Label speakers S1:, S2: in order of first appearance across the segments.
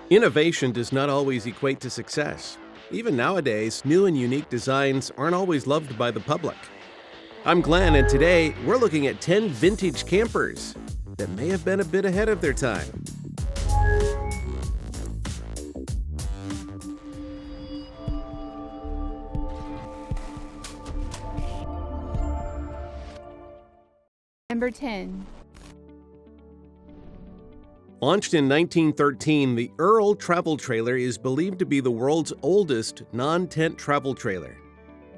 S1: Innovation does not always equate to success. Even nowadays, new and unique designs aren't always loved by the public. I'm Glenn, and today we're looking at 10 vintage campers that may have been a bit ahead of their time.
S2: Number 10.
S1: Launched in 1913, the Earl travel trailer is believed to be the world's oldest non-tent travel trailer.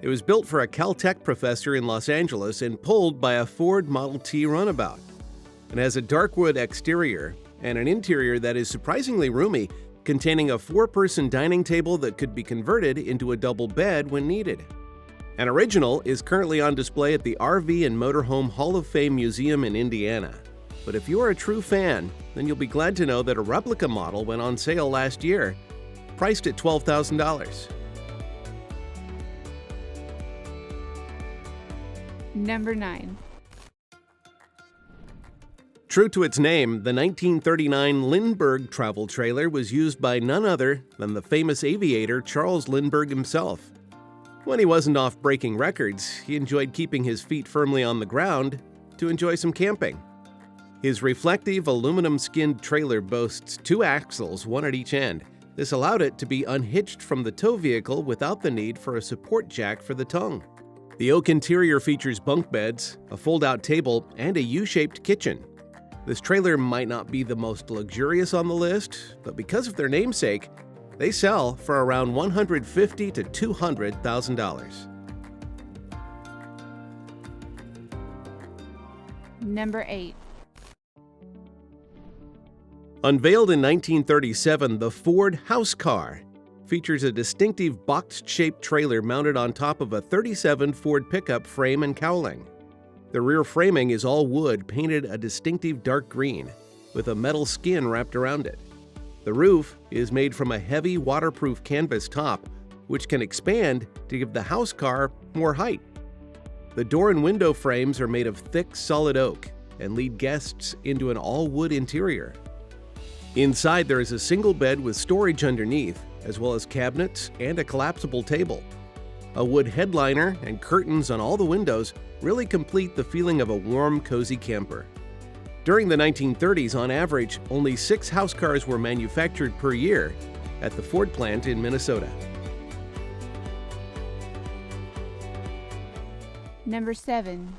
S1: It was built for a Caltech professor in Los Angeles and pulled by a Ford Model T runabout. It has a dark wood exterior and an interior that is surprisingly roomy, containing a 4-person dining table that could be converted into a double bed when needed. An original is currently on display at the RV and Motorhome Hall of Fame Museum in Indiana. But if you are a true fan, then you'll be glad to know that a replica model went on sale last year, priced at $12,000.
S2: Number 9.
S1: True to its name, the 1939 Lindbergh travel trailer was used by none other than the famous aviator Charles Lindbergh himself. When he wasn't off breaking records, he enjoyed keeping his feet firmly on the ground to enjoy some camping. His reflective aluminum-skinned trailer boasts 2 axles, one at each end. This allowed it to be unhitched from the tow vehicle without the need for a support jack for the tongue. The oak interior features bunk beds, a fold-out table, and a U-shaped kitchen. This trailer might not be the most luxurious on the list, but because of their namesake, they sell for around $150,000 to $200,000.
S2: Number 8.
S1: Unveiled in 1937, the Ford House Car features a distinctive box-shaped trailer mounted on top of a 37 Ford pickup frame and cowling. The rear framing is all wood painted a distinctive dark green, with a metal skin wrapped around it. The roof is made from a heavy waterproof canvas top, which can expand to give the house car more height. The door and window frames are made of thick, solid oak and lead guests into an all-wood interior. Inside, there is a single bed with storage underneath, as well as cabinets and a collapsible table. A wood headliner and curtains on all the windows really complete the feeling of a warm, cozy camper. During the 1930s, on average, only 6 house cars were manufactured per year at the Ford plant in Minnesota.
S2: Number 7.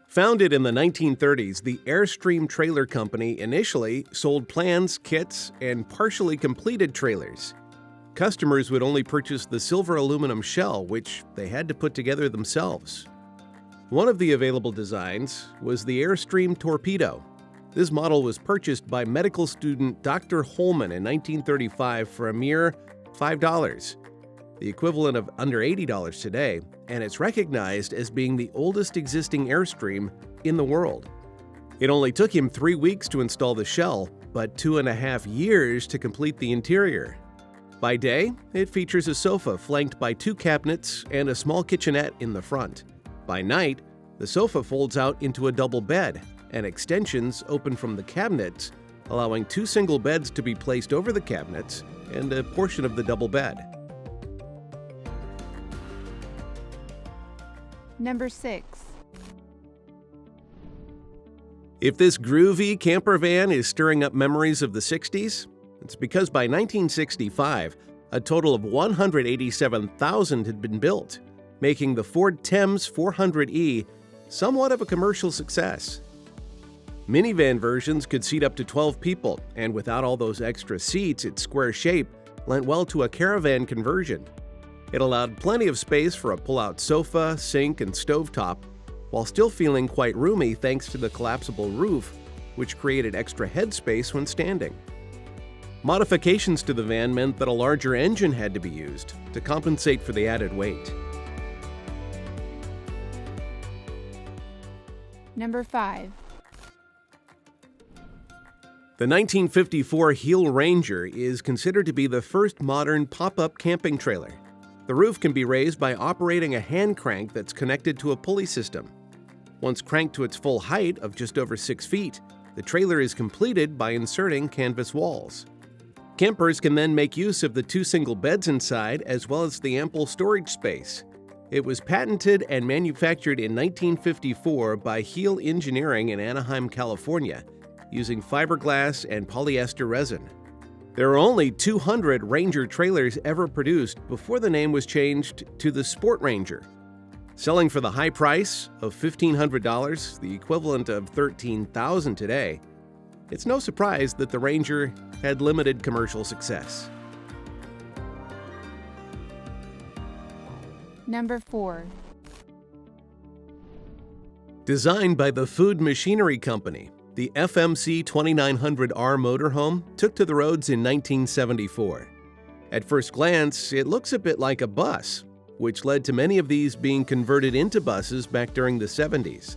S1: Founded in the 1930s, the Airstream Trailer Company initially sold plans, kits, and partially completed trailers. Customers would only purchase the silver aluminum shell, which they had to put together themselves. One of the available designs was the Airstream Torpedo. This model was purchased by medical student Dr. Holman in 1935 for a mere $5, the equivalent of under $80 today, and it's recognized as being the oldest existing Airstream in the world. It only took him 3 weeks to install the shell, but 2.5 years to complete the interior. By day, it features a sofa flanked by 2 cabinets and a small kitchenette in the front. By night, the sofa folds out into a double bed, and extensions open from the cabinets, allowing 2 single beds to be placed over the cabinets and a portion of the double bed.
S2: Number 6.
S1: If this groovy camper van is stirring up memories of the 60s, it's because by 1965, a total of 187,000 had been built, making the Ford Thames 400e somewhat of a commercial success. Minivan versions could seat up to 12 people, and without all those extra seats, its square shape lent well to a caravan conversion. It allowed plenty of space for a pull-out sofa, sink, and stovetop, while still feeling quite roomy thanks to the collapsible roof, which created extra headspace when standing. Modifications to the van meant that a larger engine had to be used to compensate for the added weight.
S2: Number 5.
S1: The 1954 Hille Ranger is considered to be the first modern pop-up camping trailer. The roof can be raised by operating a hand crank that's connected to a pulley system. Once cranked to its full height of just over 6 feet, The trailer is completed by inserting canvas walls. Campers can then make use of the 2 single beds inside as well as the ample storage space. It was patented and manufactured in 1954 by Hille Engineering in Anaheim, California, using fiberglass and polyester resin. There are only 200 Ranger trailers ever produced before the name was changed to the Sport Ranger. Selling for the high price of $1,500, the equivalent of $13,000 today, it's no surprise that the Ranger had limited commercial success.
S2: Number 4.
S1: Designed by the Food Machinery Company, the FMC 2900R motorhome took to the roads in 1974. At first glance, it looks a bit like a bus, which led to many of these being converted into buses back during the 70s.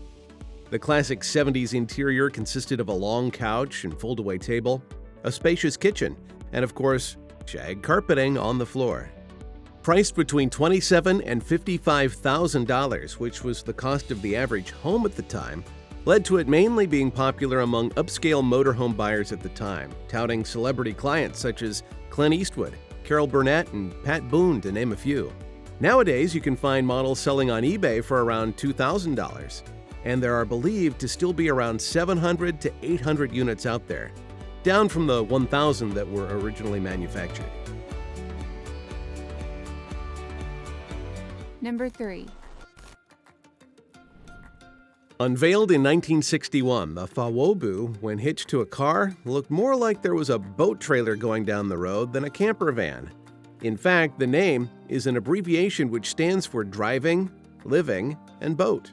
S1: The classic 70s interior consisted of a long couch and fold-away table, a spacious kitchen, and of course, shag carpeting on the floor. Priced between $27,000 and $55,000, which was the cost of the average home at the time, led to it mainly being popular among upscale motorhome buyers at the time, touting celebrity clients such as Clint Eastwood, Carol Burnett, and Pat Boone, to name a few. Nowadays, you can find models selling on eBay for around $2,000, and there are believed to still be around 700 to 800 units out there, down from the 1,000 that were originally manufactured.
S2: Number 3.
S1: Unveiled in 1961, the FaWoBoo, when hitched to a car, looked more like there was a boat trailer going down the road than a camper van. In fact, the name is an abbreviation which stands for driving, living, and boat.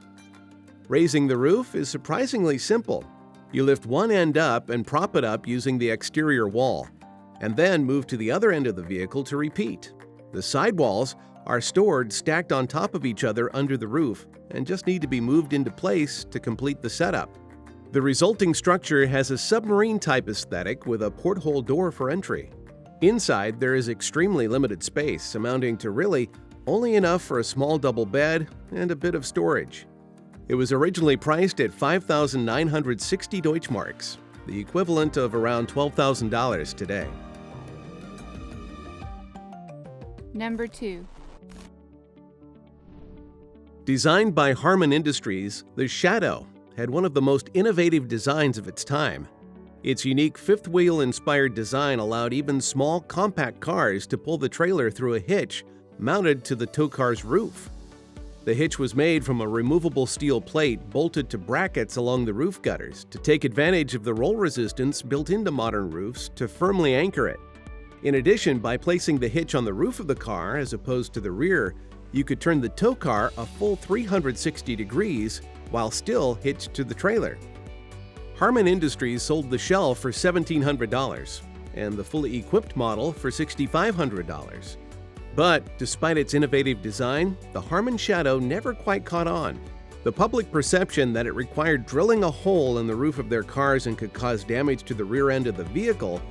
S1: Raising the roof is surprisingly simple. You lift one end up and prop it up using the exterior wall, and then move to the other end of the vehicle to repeat. The sidewalls are stored stacked on top of each other under the roof and just need to be moved into place to complete the setup. The resulting structure has a submarine-type aesthetic with a porthole door for entry. Inside, there is extremely limited space, amounting to really only enough for a small double bed and a bit of storage. It was originally priced at 5,960 Deutschmarks, the equivalent of around $12,000 today.
S2: Number 2.
S1: Designed by Harmon Industries, the Shadow had one of the most innovative designs of its time. Its unique fifth-wheel-inspired design allowed even small, compact cars to pull the trailer through a hitch mounted to the tow car's roof. The hitch was made from a removable steel plate bolted to brackets along the roof gutters to take advantage of the roll resistance built into modern roofs to firmly anchor it. In addition, by placing the hitch on the roof of the car as opposed to the rear, you could turn the tow car a full 360 degrees while still hitched to the trailer. Harmon Industries sold the shell for $1,700 and the fully equipped model for $6,500. But despite its innovative design, the Harmon Shadow never quite caught on. The public perception that it required drilling a hole in the roof of their cars and could cause damage to the rear end of the vehicle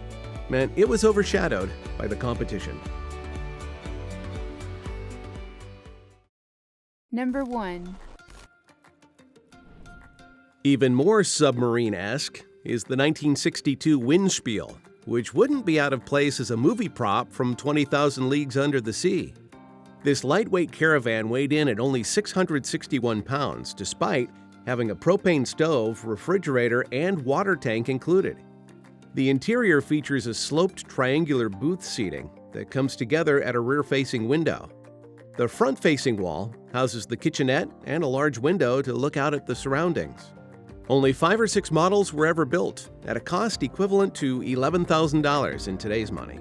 S1: meant it was overshadowed by the competition.
S2: Number 1.
S1: Even more submarine-esque is the 1962 Windspiel, which wouldn't be out of place as a movie prop from 20,000 Leagues Under the Sea. This lightweight caravan weighed in at only 661 pounds, despite having a propane stove, refrigerator, and water tank included. The interior features a sloped triangular booth seating that comes together at a rear-facing window. The front-facing wall houses the kitchenette and a large window to look out at the surroundings. Only 5 or 6 models were ever built, at a cost equivalent to $11,000 in today's money.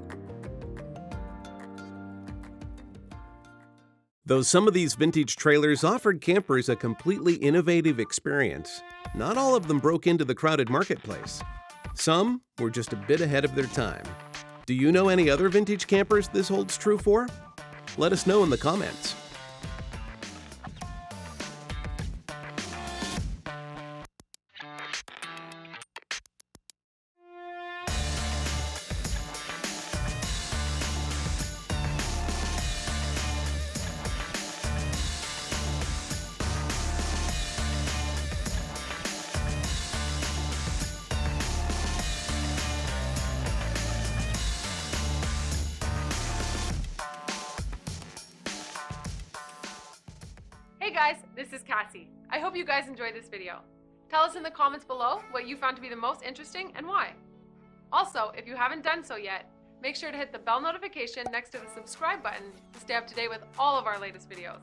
S1: Though some of these vintage trailers offered campers a completely innovative experience, not all of them broke into the crowded marketplace. Some were just a bit ahead of their time. Do you know any other vintage campers this holds true for? Let us know in the comments.
S3: guys, this is Cassie. I hope you guys enjoyed this video. Tell us in the comments below what you found to be the most interesting and why. Also, if you haven't done so yet, make sure to hit the bell notification next to the subscribe button to stay up to date with all of our latest videos.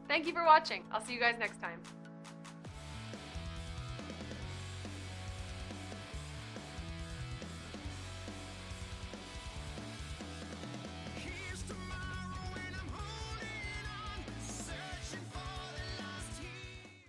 S3: Thank you for watching. I'll see you guys next time.